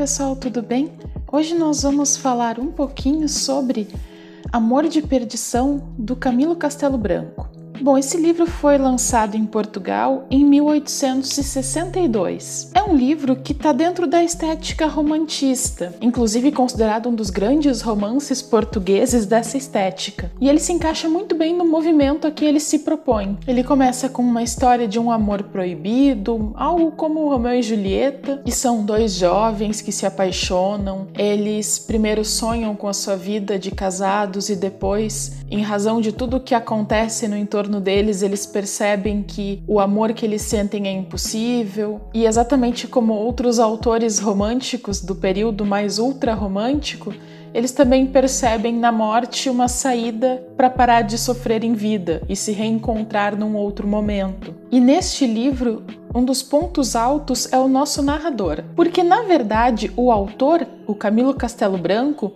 pessoal, tudo bem? Hoje nós vamos falar um pouquinho sobre Amor de Perdição, do Camilo Castelo Branco. Bom, esse livro foi lançado em Portugal em 1862. É um livro que está dentro da estética romantista, inclusive considerado um dos grandes romances portugueses dessa estética. E ele se encaixa muito bem no movimento a que ele se propõe. Ele começa com uma história de um amor proibido, algo como Romeu e Julieta, que são dois jovens que se apaixonam. Eles primeiro sonham com a sua vida de casados e depois, em razão de tudo o que acontece no entorno deles, eles percebem que o amor que eles sentem é impossível. E exatamente como outros autores românticos do período mais ultra-romântico, eles também percebem na morte uma saída para parar de sofrer em vida e se reencontrar num outro momento. E neste livro, um dos pontos altos é o nosso narrador, porque na verdade o autor, o Camilo Castelo Branco,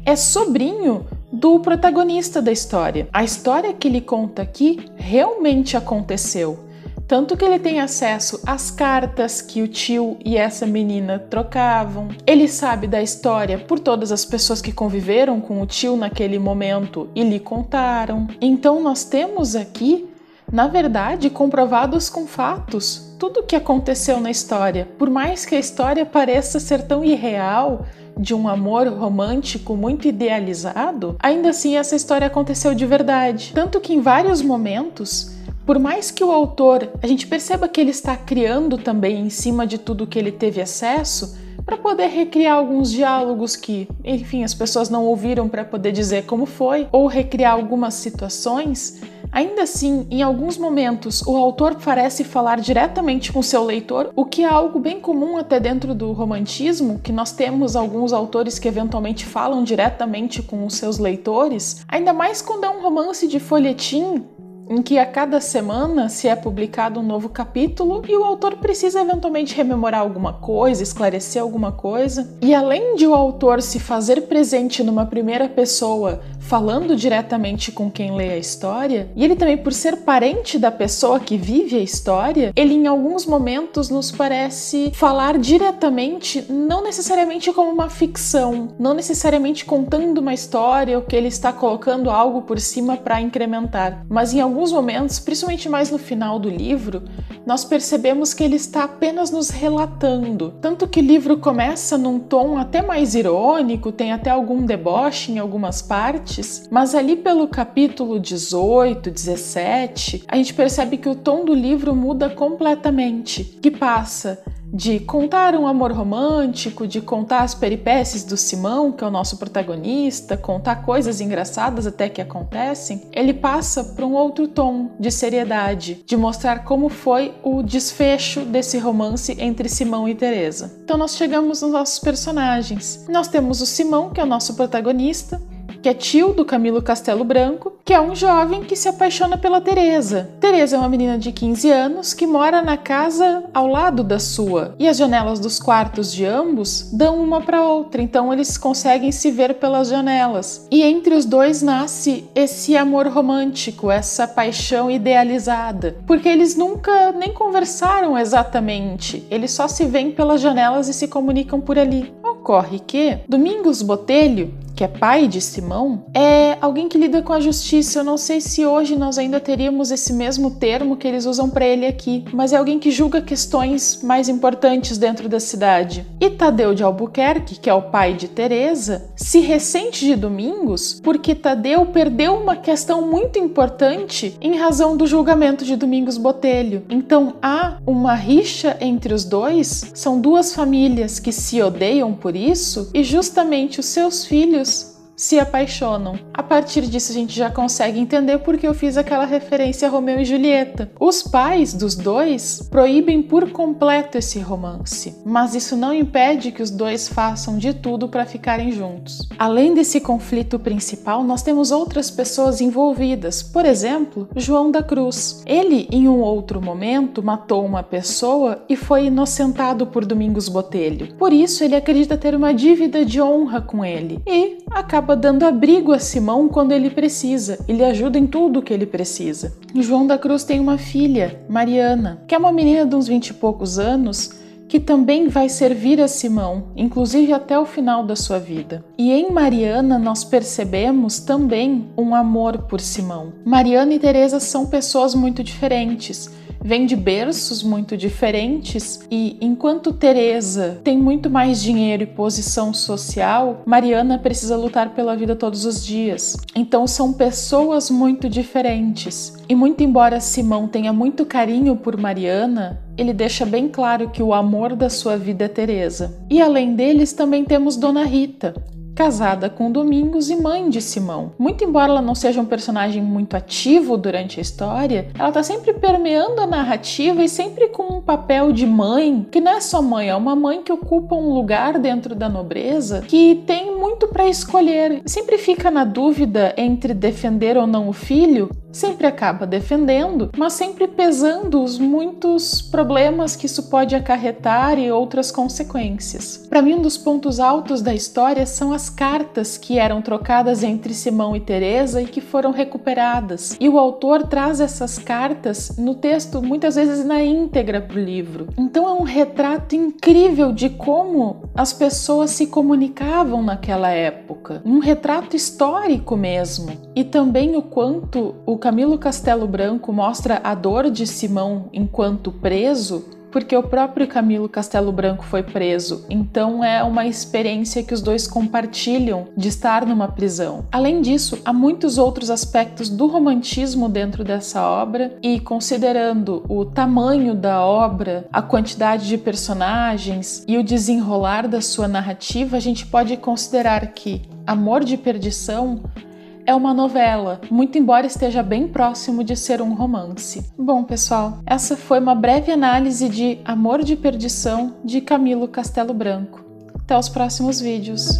é sobrinho do protagonista da história. A história que ele conta aqui realmente aconteceu. Tanto que ele tem acesso às cartas que o tio e essa menina trocavam. Ele sabe da história por todas as pessoas que conviveram com o tio naquele momento e lhe contaram. Então nós temos aqui, na verdade, comprovados com fatos, tudo o que aconteceu na história. Por mais que a história pareça ser tão irreal, de um amor romântico muito idealizado, ainda assim essa história aconteceu de verdade. Tanto que em vários momentos, por mais que o autor, a gente perceba que ele está criando também em cima de tudo que ele teve acesso, para poder recriar alguns diálogos que, enfim, as pessoas não ouviram para poder dizer como foi, ou recriar algumas situações. Ainda assim, em alguns momentos, o autor parece falar diretamente com seu leitor, o que é algo bem comum até dentro do romantismo, que nós temos alguns autores que eventualmente falam diretamente com os seus leitores, ainda mais quando é um romance de folhetim, em que a cada semana se é publicado um novo capítulo e o autor precisa eventualmente rememorar alguma coisa, esclarecer alguma coisa. E além de o autor se fazer presente numa primeira pessoa, falando diretamente com quem lê a história, e ele também, por ser parente da pessoa que vive a história, ele em alguns momentos nos parece falar diretamente, não necessariamente como uma ficção, não necessariamente contando uma história ou que ele está colocando algo por cima para incrementar, mas em alguns momentos, principalmente mais no final do livro, nós percebemos que ele está apenas nos relatando. Tanto que o livro começa num tom até mais irônico, tem até algum deboche em algumas partes, mas ali pelo capítulo 18, 17, a gente percebe que o tom do livro muda completamente, que passa de contar um amor romântico, de contar as peripécias do Simão, que é o nosso protagonista, contar coisas engraçadas até que acontecem, ele passa para um outro tom de seriedade, de mostrar como foi o desfecho desse romance entre Simão e Teresa. Então nós chegamos nos nossos personagens. Nós temos o Simão, que é o nosso protagonista, que é tio do Camilo Castelo Branco, que é um jovem que se apaixona pela Teresa. Teresa é uma menina de 15 anos que mora na casa ao lado da sua, e as janelas dos quartos de ambos dão uma para outra, então eles conseguem se ver pelas janelas. E entre os dois nasce esse amor romântico, essa paixão idealizada, porque eles nunca nem conversaram exatamente, eles só se veem pelas janelas e se comunicam por ali. Ocorre que Domingos Botelho, que é pai de Simão, é alguém que lida com a justiça. Eu não sei se hoje nós ainda teríamos esse mesmo termo que eles usam para ele aqui, mas é alguém que julga questões mais importantes dentro da cidade. E Tadeu de Albuquerque, que é o pai de Teresa, se ressente de Domingos porque Tadeu perdeu uma questão muito importante em razão do julgamento de Domingos Botelho. Então há uma rixa entre os dois, são duas famílias que se odeiam por isso, e justamente os seus filhos se apaixonam. A partir disso a gente já consegue entender porque eu fiz aquela referência a Romeu e Julieta. Os pais dos dois proíbem por completo esse romance, mas isso não impede que os dois façam de tudo para ficarem juntos. Além desse conflito principal, nós temos outras pessoas envolvidas. Por exemplo, João da Cruz. Ele, em um outro momento, matou uma pessoa e foi inocentado por Domingos Botelho. Por isso, ele acredita ter uma dívida de honra com ele e acaba dando abrigo a Simão quando ele precisa. Ele ajuda em tudo o que ele precisa. João da Cruz tem uma filha, Mariana, que é uma menina de uns 20 e poucos anos, que também vai servir a Simão, inclusive até o final da sua vida. E em Mariana nós percebemos também um amor por Simão. Mariana e Teresa são pessoas muito diferentes, vêm de berços muito diferentes e enquanto Teresa tem muito mais dinheiro e posição social, Mariana precisa lutar pela vida todos os dias. Então são pessoas muito diferentes. E muito embora Simão tenha muito carinho por Mariana, ele deixa bem claro que o amor da sua vida é Teresa. E além deles também temos Dona Rita, casada com Domingos e mãe de Simão. Muito embora ela não seja um personagem muito ativo durante a história, ela está sempre permeando a narrativa e sempre com um papel de mãe, que não é só mãe, é uma mãe que ocupa um lugar dentro da nobreza que tem muito para escolher. Sempre fica na dúvida entre defender ou não o filho, sempre acaba defendendo, mas sempre pesando os muitos problemas que isso pode acarretar e outras consequências. Para mim, um dos pontos altos da história são as cartas que eram trocadas entre Simão e Teresa e que foram recuperadas. E o autor traz essas cartas no texto, muitas vezes na íntegra para o livro. Então é um retrato incrível de como as pessoas se comunicavam naquela época. Um retrato histórico mesmo. E também o quanto o Camilo Castelo Branco mostra a dor de Simão enquanto preso, porque o próprio Camilo Castelo Branco foi preso, então é uma experiência que os dois compartilham de estar numa prisão. Além disso, há muitos outros aspectos do romantismo dentro dessa obra e considerando o tamanho da obra, a quantidade de personagens e o desenrolar da sua narrativa, a gente pode considerar que Amor de Perdição é uma novela, muito embora esteja bem próximo de ser um romance. Bom, pessoal, essa foi uma breve análise de Amor de Perdição de Camilo Castelo Branco. Até os próximos vídeos.